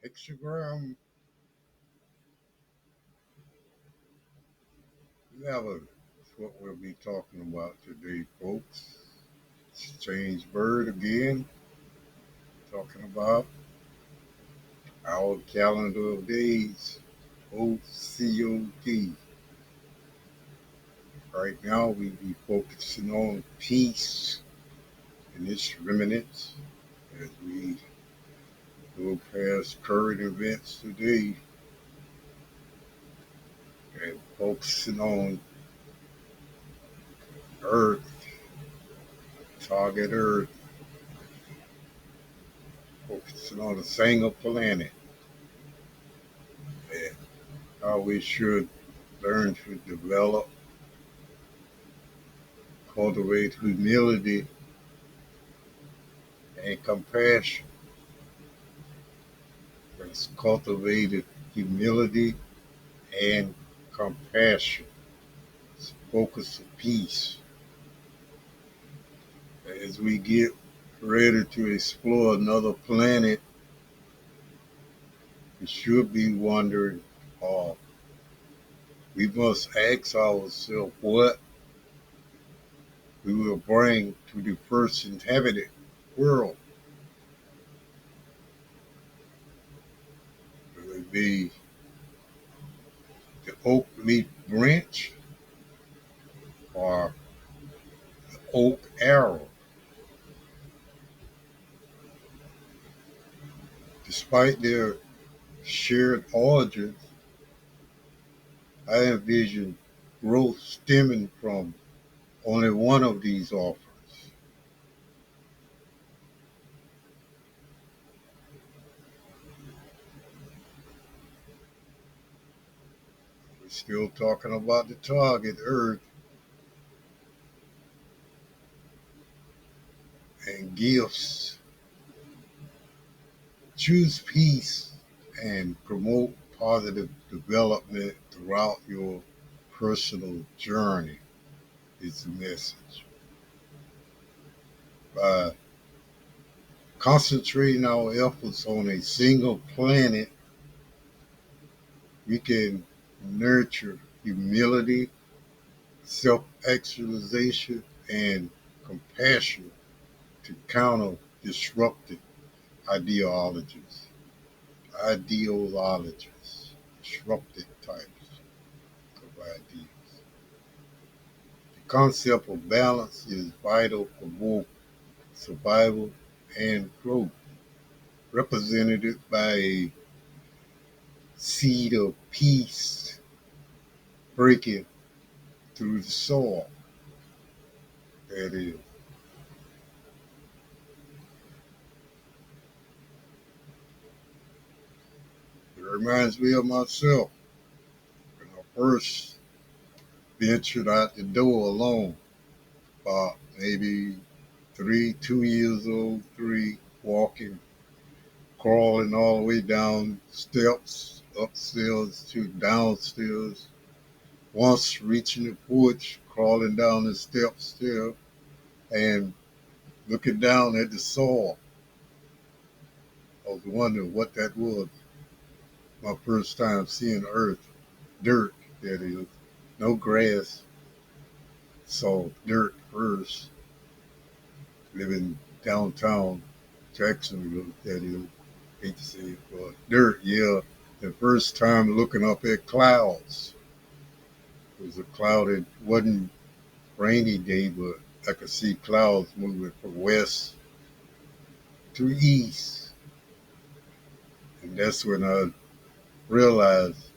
Hexagram level is what we'll be talking about today, folks. Change bird again, talking about our calendar of days, OCOD. Right now, we be focusing on peace and its remnants as we go past current events today and focusing on Earth, target Earth, focusing on the single planet and how we should learn to develop, cultivate humility and compassion. It's cultivated humility and compassion. It's focus of peace. As we get ready to explore another planet, we should be wondering, uh, we must ask ourselves what we will bring to the first inhabited world. Will it be the oak leaf branch or the oak arrow? Despite their shared origins, I envision growth stemming from only one of these offers. We're still talking about the target, Earth, and gifts. Choose peace and promote positive development throughout your personal journey, is the message. By concentrating our efforts on a single planet, we can nurture humility, self actualization, and compassion to counter disruptive ideologies, ideologies, disruptive types of ideas. The concept of balance is vital for both survival and growth, represented by a seed of peace breaking through the soil. That is. It reminds me of myself when I first ventured out the door alone, about maybe 2 years old, three, walking, crawling all the way down steps, upstairs to downstairs. Once reaching the porch, crawling down the steps there, and looking down at the soil. I was wondering what that was. My first time seeing earth, dirt, that is. No grass, so dirt first. Living downtown Jacksonville, that is. Hate to say it, but dirt, yeah. The first time looking up at clouds. It was a clouded, wasn't rainy day, but I could see clouds moving from west to east. And that's when I realized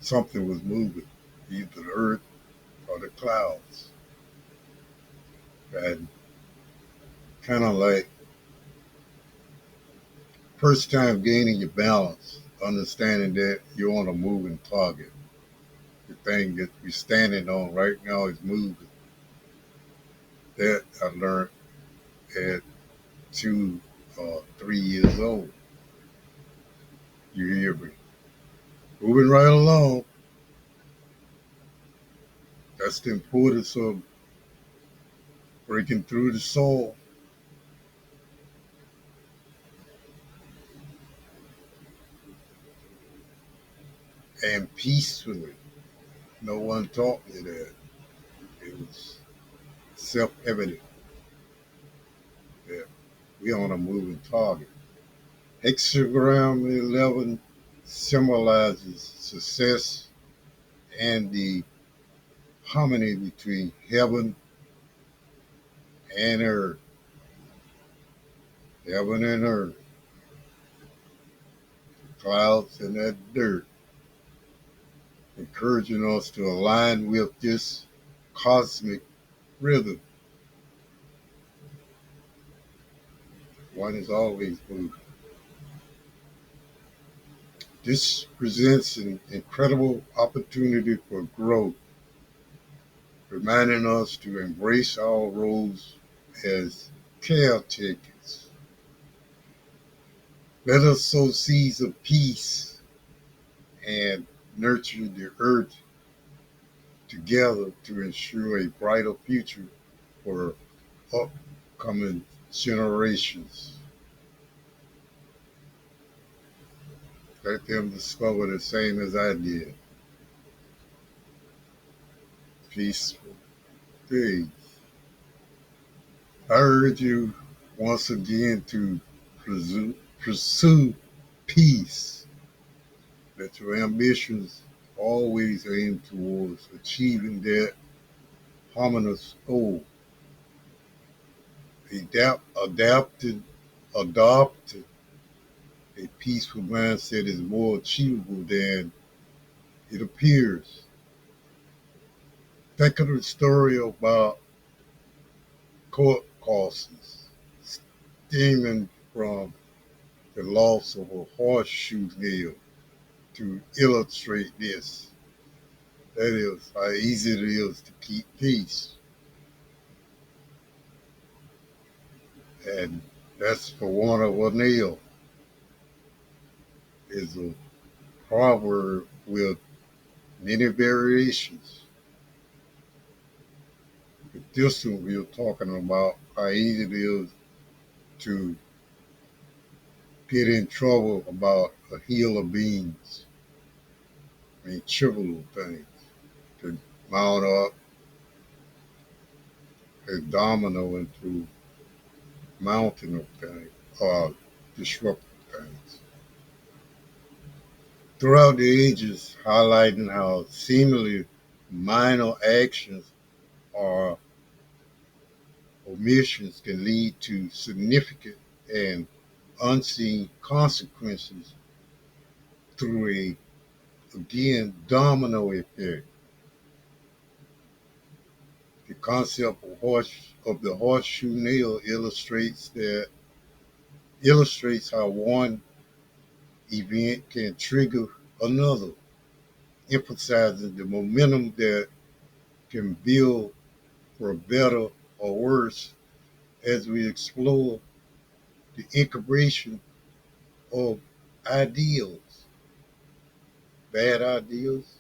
something was moving, either the earth or the clouds. And kind of like first time gaining your balance, understanding that you're on a moving target. The thing that you're standing on right now is moving. That I learned at 3 years old. You hear me? Moving right along. That's the importance of breaking through the soul. and peacefully. No one taught me that. It was self-evident that we're on a moving target. Hexagram 11 symbolizes success and the harmony between heaven and earth. Heaven and earth, clouds and that dirt, encouraging us to align with this cosmic rhythm. One is always moving. This presents an incredible opportunity for growth, reminding us to embrace our roles as caretakers. Let us sow seeds of peace and nurture the earth together to ensure a brighter future for upcoming generations. Let them discover the same as I did. Peaceful things. I urge you once again to pursue peace. Let your ambitions always aim towards achieving that harmonious goal. Adopting a peaceful mindset is more achievable than it appears. Think of the story about court cases stemming from the loss of a horseshoe nail to illustrate this. That is how easy it is to keep peace. And that's for want of a nail is a proverb with many variations. But this one we're talking about how easy it is to get in trouble about a hill of beans. I mean, trivial things to mount up a domino into mountain of things, disruptive things. Throughout the ages, highlighting how seemingly minor actions or omissions can lead to significant and unseen consequences through a, again, domino effect. The concept of the horseshoe nail illustrates how one event can trigger another, emphasizing the momentum that can build for better or worse as we explore the incubation of ideals. Bad ideals,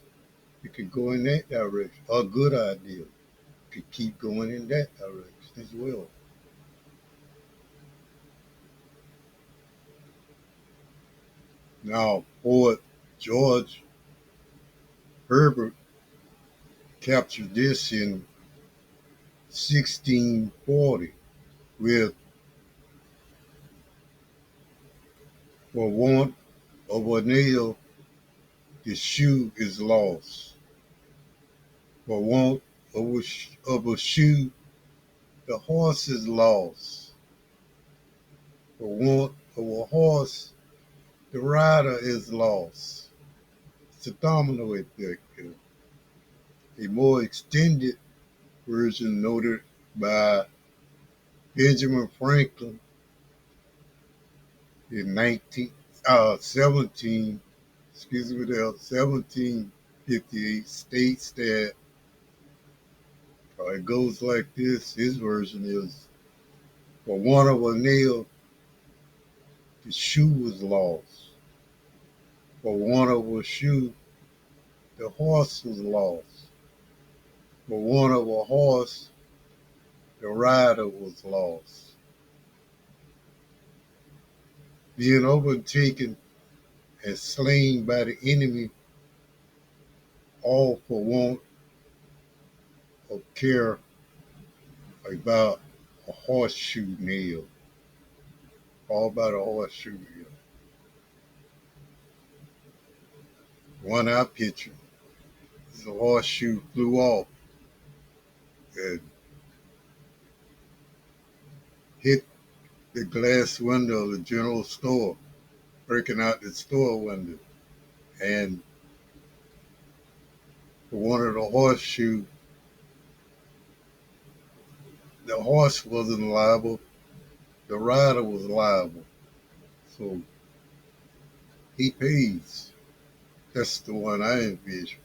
you could go in that direction. A good idea could keep going in that direction as well. Now, poet George Herbert captured this in 1640 with for want of a nail, the shoe is lost. For want of a shoe, the horse is lost. For want of a horse, the rider is lost. It's a domino effect. A more extended version noted by Benjamin Franklin in 1758 states that it goes like this. His version is, for want of a nail, the shoe was lost. For want of a shoe, the horse was lost. For want of a horse, the rider was lost. Being overtaken and slain by the enemy all for want of care about a horseshoe nail. All about a horseshoe nail. One I picture, the horseshoe flew off and hit the glass window of the general store, breaking out the store window. And for one of the horseshoe, the horse wasn't liable, the rider was liable. So he pays. That's the one I envision.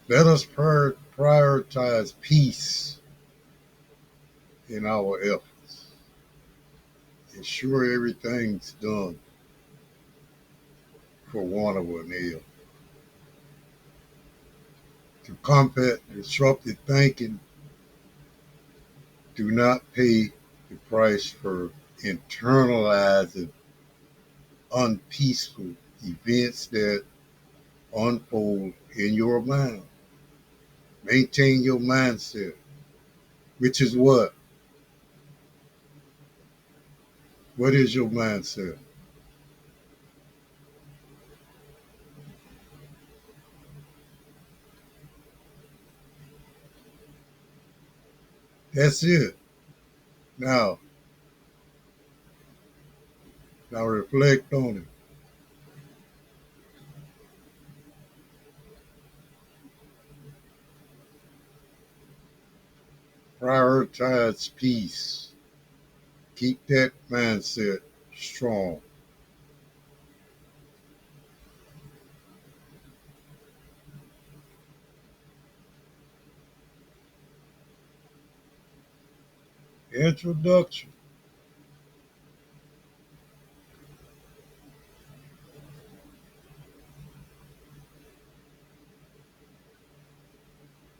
Let us prioritize peace in our efforts. Ensure everything's done for want of an ill. To combat disruptive thinking, do not pay the price for internalizing unpeaceful events that unfold in your mind. Maintain your mindset, which is what? What is your mindset? That's it. Now, now reflect on it. Prioritize peace. Keep that mindset strong. Introduction.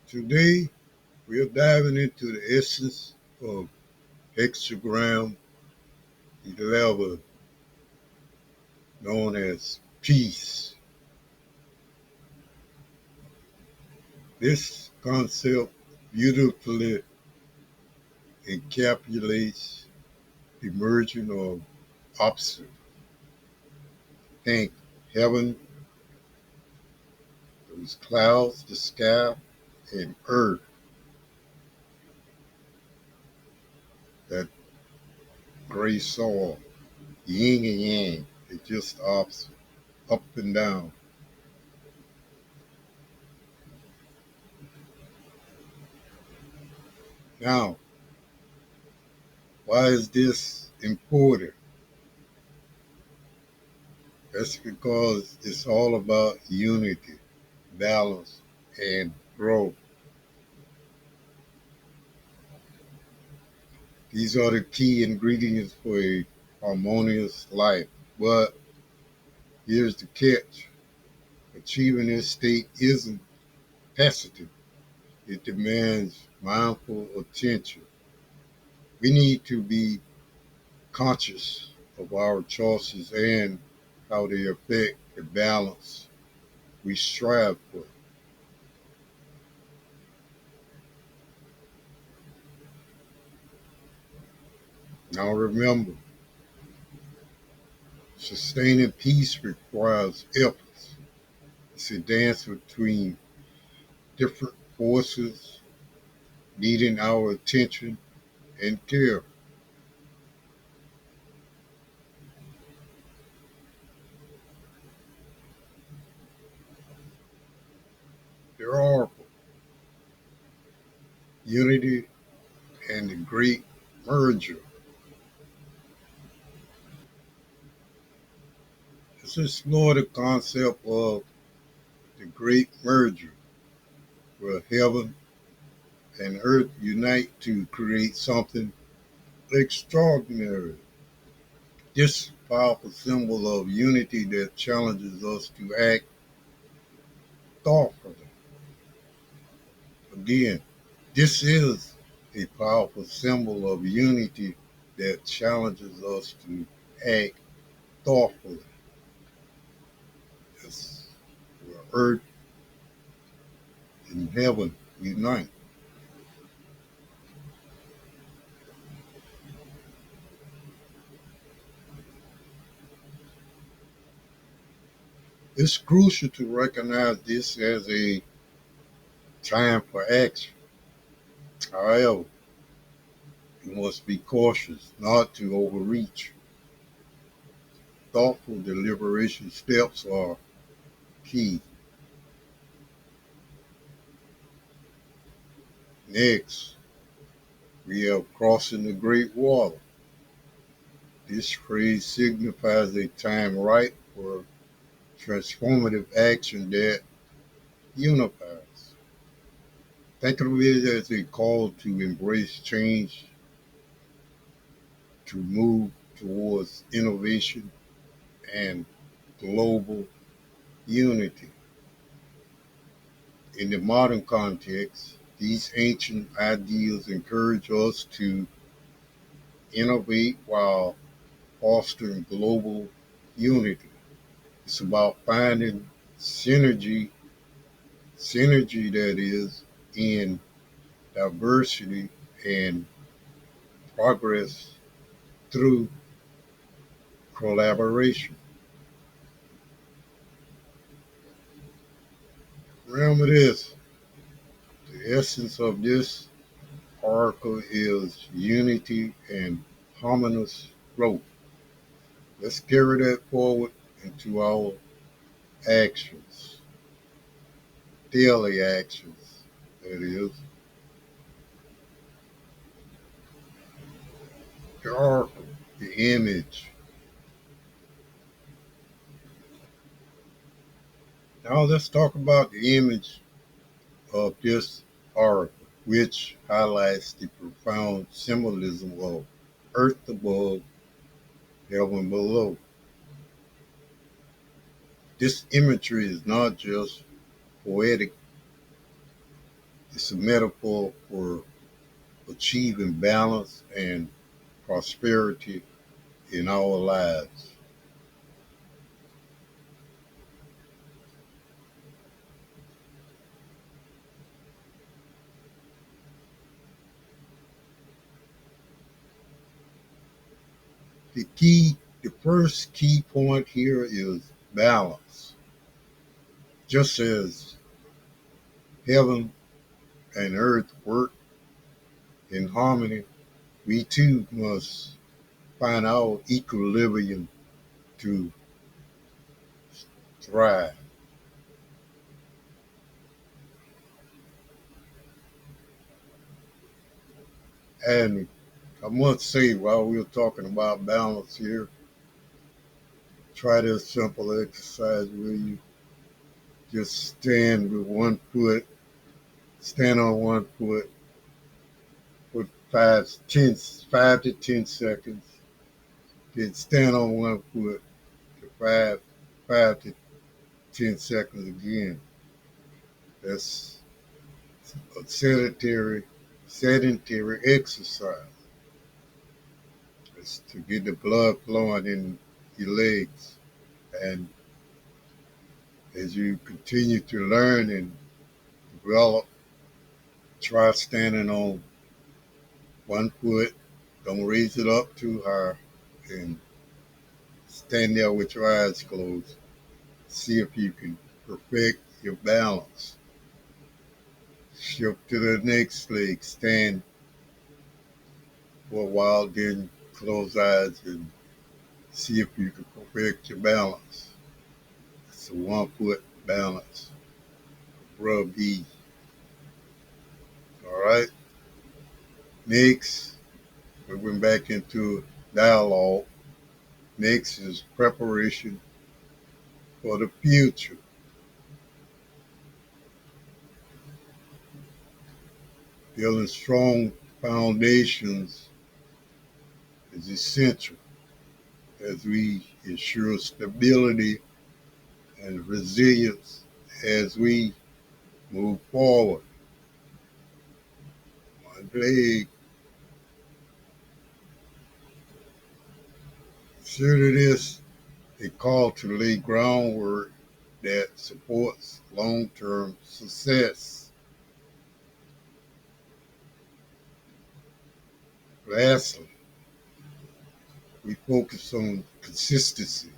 Today, we're diving into the essence of Hexagram 11, known as peace. This concept beautifully encapsulates the merging of opposites. Think heaven, those clouds, the sky, and earth, that gray soil, yin and yang, it's just opposite, up and down. Now, why is this important? That's because it's all about unity, balance, and growth. These are the key ingredients for a harmonious life. But here's the catch. Achieving this state isn't passive. It demands mindful attention. We need to be conscious of our choices and how they affect the balance we strive for. Now remember, sustaining peace requires efforts. It's a dance between different forces needing our attention and care. There are unity and the great merger. Let's explore the concept of the great merger, where heaven and earth unite to create something extraordinary. This powerful symbol of unity that challenges us to act thoughtfully. Again, this is a powerful symbol of unity that challenges us to act thoughtfully. It's where earth in heaven unite. It's crucial to recognize this as a time for action. However, you must be cautious not to overreach. Thoughtful deliberation steps are key. Next, we have crossing the great water. This phrase signifies a time ripe for transformative action that unifies. Think of it as a call to embrace change, to move towards innovation and global unity. In the modern context, these ancient ideals encourage us to innovate while fostering global unity. It's about finding synergy that is in diversity and progress through collaboration. Remember this, the essence of this article is unity and harmonious growth. Let's carry that forward into our actions, daily actions, that is. The article, the image. Now let's talk about the image of this article, which highlights the profound symbolism of earth above, heaven below. This imagery is not just poetic, it's a metaphor for achieving balance and prosperity in our lives. The first key point here is balance. Just as heaven and earth work in harmony, we too must find our equilibrium to thrive. And I must say, while we're talking about balance here, try this simple exercise where you just stand on one foot for 5 to 10 seconds, then stand on one foot for 5 to 10 seconds again. That's a sedentary exercise. It's to get the blood flowing in your legs. And as you continue to learn and develop, try standing on one foot. Don't raise it up too high and stand there with your eyes closed. See if you can perfect your balance. Shift to the next leg. Stand for a while, then close eyes and see if you can perfect your balance. It's a 1 foot balance. Rub E. All right. Next, we went back into dialogue. Next is preparation for the future. Building strong foundations is essential as we ensure stability and resilience as we move forward. One leg, consider this a call to lay groundwork that supports long-term success. Lastly, we focus on consistency.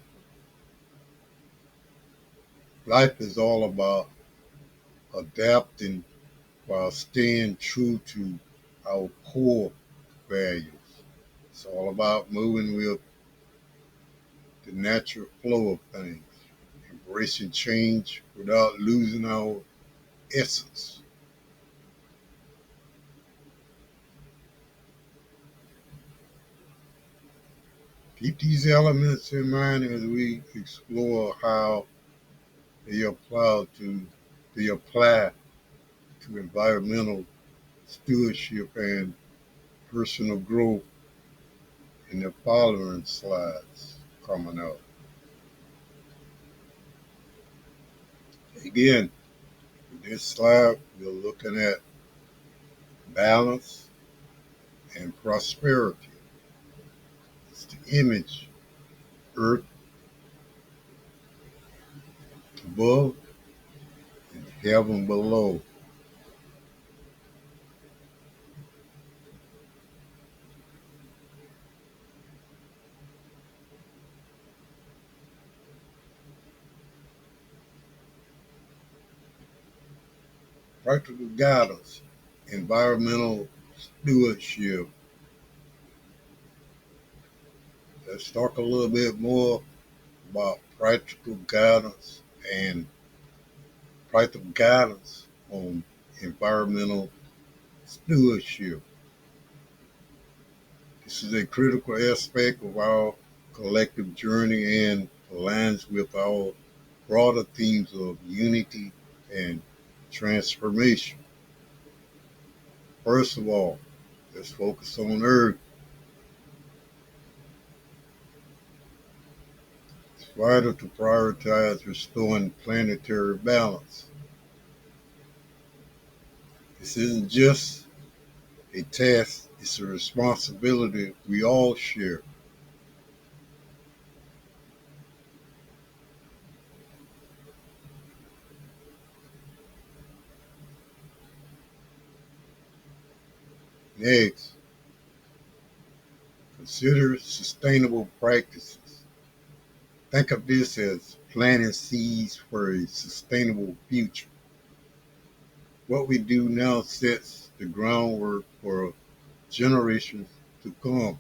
Life is all about adapting while staying true to our core values. It's all about moving with the natural flow of things, embracing change without losing our essence. Keep these elements in mind as we explore how they apply to environmental stewardship and personal growth in the following slides coming up. Again, in this slide, we're looking at balance and prosperity. It's the image, earth above and heaven below. Practical guidance, environmental stewardship. Let's talk a little bit more about and practical guidance on environmental stewardship. This is a critical aspect of our collective journey and aligns with our broader themes of unity and transformation. First of all, let's focus on Earth. It's vital to prioritize restoring planetary balance. This isn't just a task, it's a responsibility we all share. Next, consider sustainable practices. Think of this as planting seeds for a sustainable future. What we do now sets the groundwork for generations to come.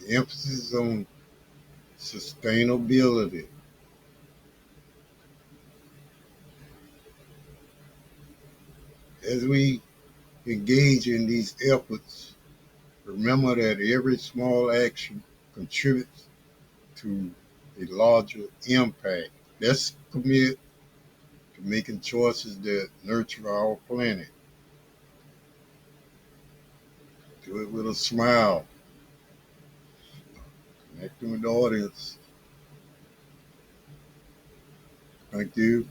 The emphasis on sustainability. As we engage in these efforts, remember that every small action contributes to a larger impact. Let's commit to making choices that nurture our planet. Do it with a smile, connecting with the audience. Thank you.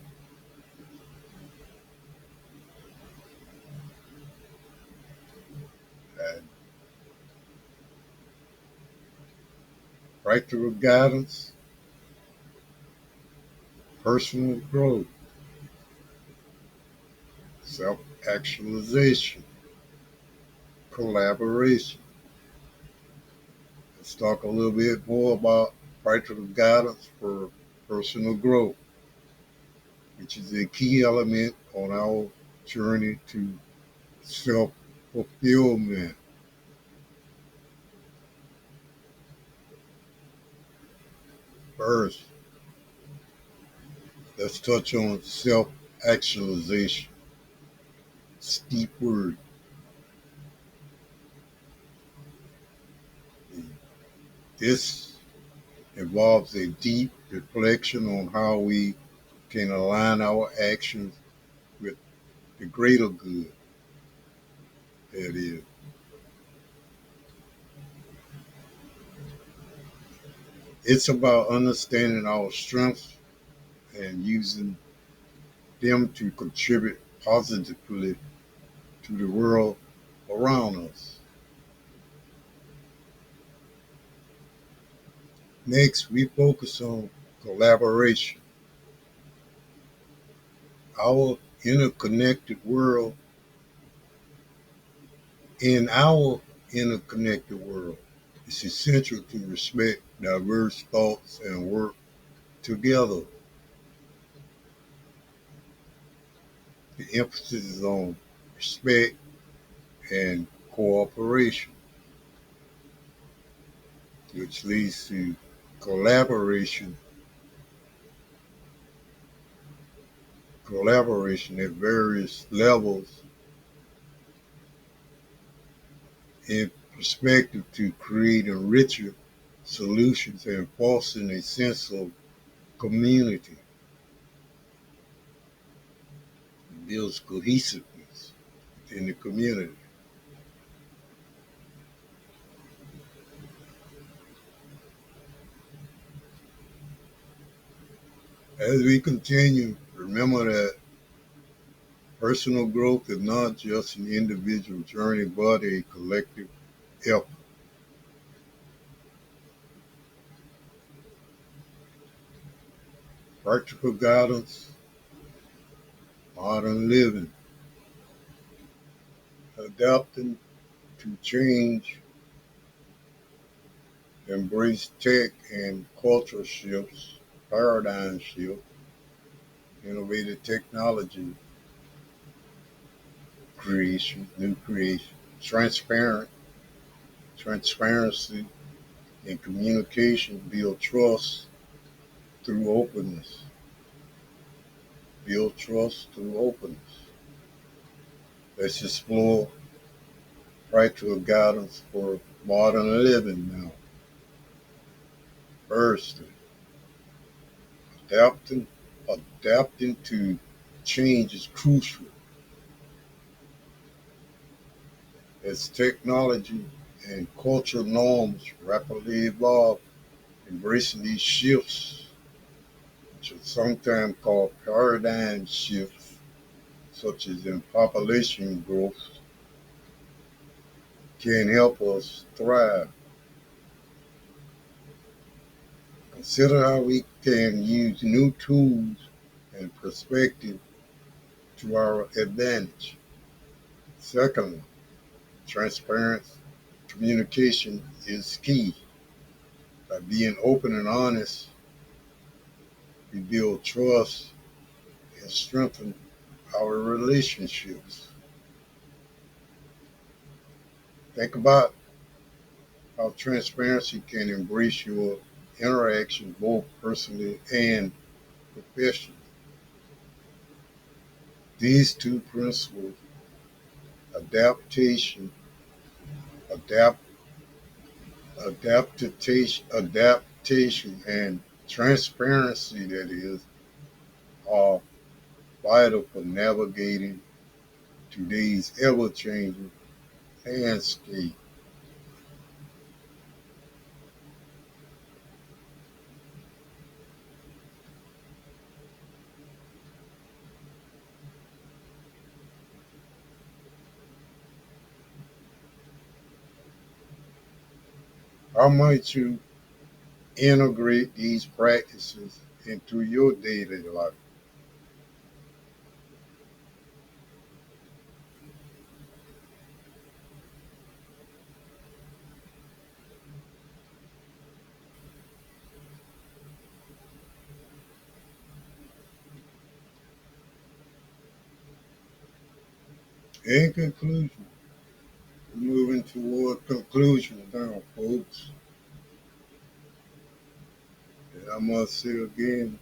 And practical guidance, personal growth, self actualization, collaboration. Let's talk a little bit more about practical guidance for personal growth, which is a key element on our journey to self fulfillment. First, let's touch on self actualization. Steep word. This involves a deep reflection on how we can align our actions with the greater good. That is, it's about understanding our strengths and using them to contribute positively to the world around us. Next, we focus on collaboration. Our interconnected world, in our interconnected world, it's essential to respect diverse thoughts and work together. The emphasis is on respect and cooperation, which leads to collaboration, collaboration at various levels in perspective to create richer solutions and fostering a sense of community. It builds cohesiveness within the community. As we continue, remember that personal growth is not just an individual journey, but a collective effort. Practical guidance, modern living, adapting to change, embrace tech and cultural shifts, paradigm shift, innovative technology creation, new creation, transparency and communication build trust through openness. Build trust through openness. Let's explore practical guidance for modern living now. First, adapting adapting to change is crucial as technology and cultural norms rapidly evolve. Embracing these shifts, which are sometimes called paradigm shifts, such as in population growth, can help us thrive. Consider how we can use new tools and perspective to our advantage. Secondly, transparent communication is key. By being open and honest, we build trust and strengthen our relationships. Think about how transparency can embrace your interaction both personally and professionally. These two principles, adaptation, adapt, adaptation, and transparency, that is, are vital for navigating today's ever-changing landscape. How might you integrate these practices into your daily life? In conclusion, moving toward conclusion now, folks. And I must say again,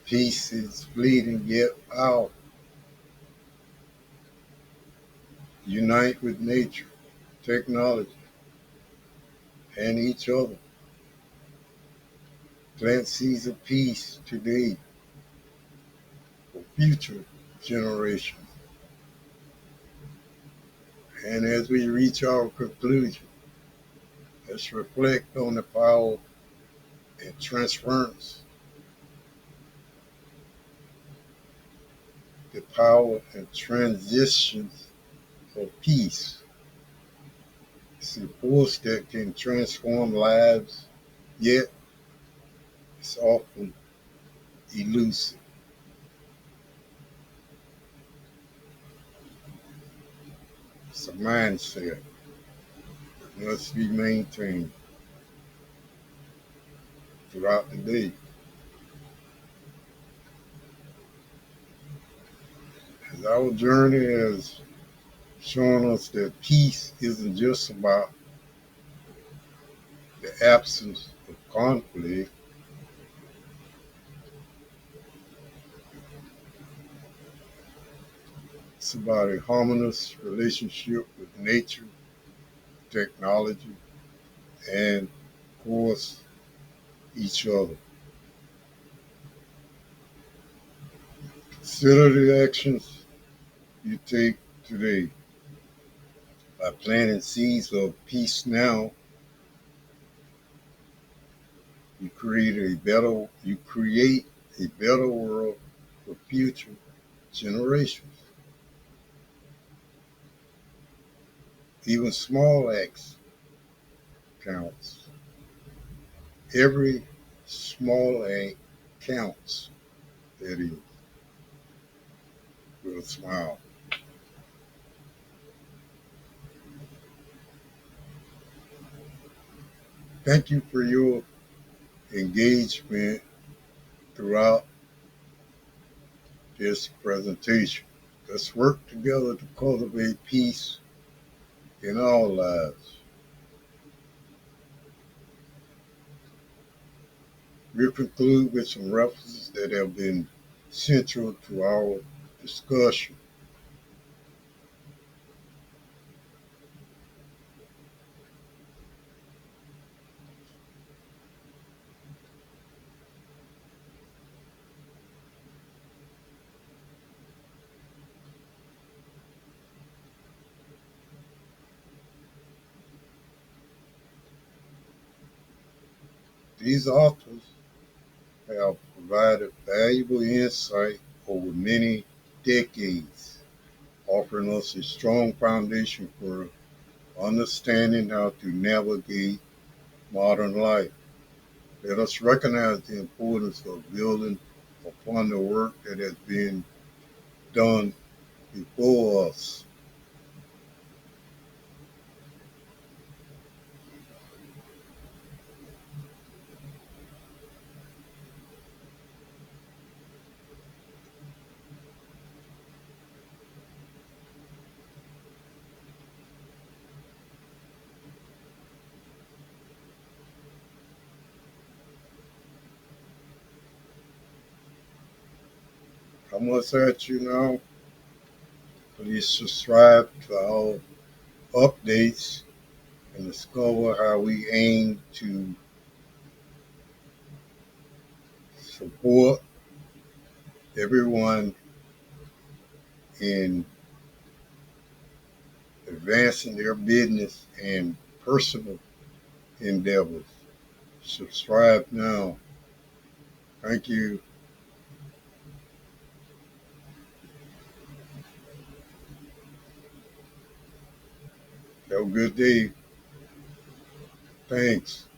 peace is fleeting yet powerful. Unite with nature, technology, and each other. Plant seeds of peace today for future generations. And as we reach our conclusion, let's reflect on the power and transference, the power and transitions of peace. It's a force that can transform lives, yet it's often elusive. It's a mindset that must be maintained throughout the day. As our journey has shown us that peace isn't just about the absence of conflict, it's about a harmonious relationship with nature, technology, and, of course, each other. Consider the actions you take today. By planting seeds of peace now, you create a better world for future generations. Even small acts counts. Every small act counts. That is, with a smile. Thank you for your engagement throughout this presentation. Let's work together to cultivate peace in our lives. We'll conclude with some references that have been central to our discussion. These authors have provided valuable insight over many decades, offering us a strong foundation for understanding how to navigate modern life. Let us recognize the importance of building upon the work that has been done before us. I must ask you now, please subscribe to our updates and discover how we aim to support everyone in advancing their business and personal endeavors. Subscribe now. Thank you. Have a good day. Thanks.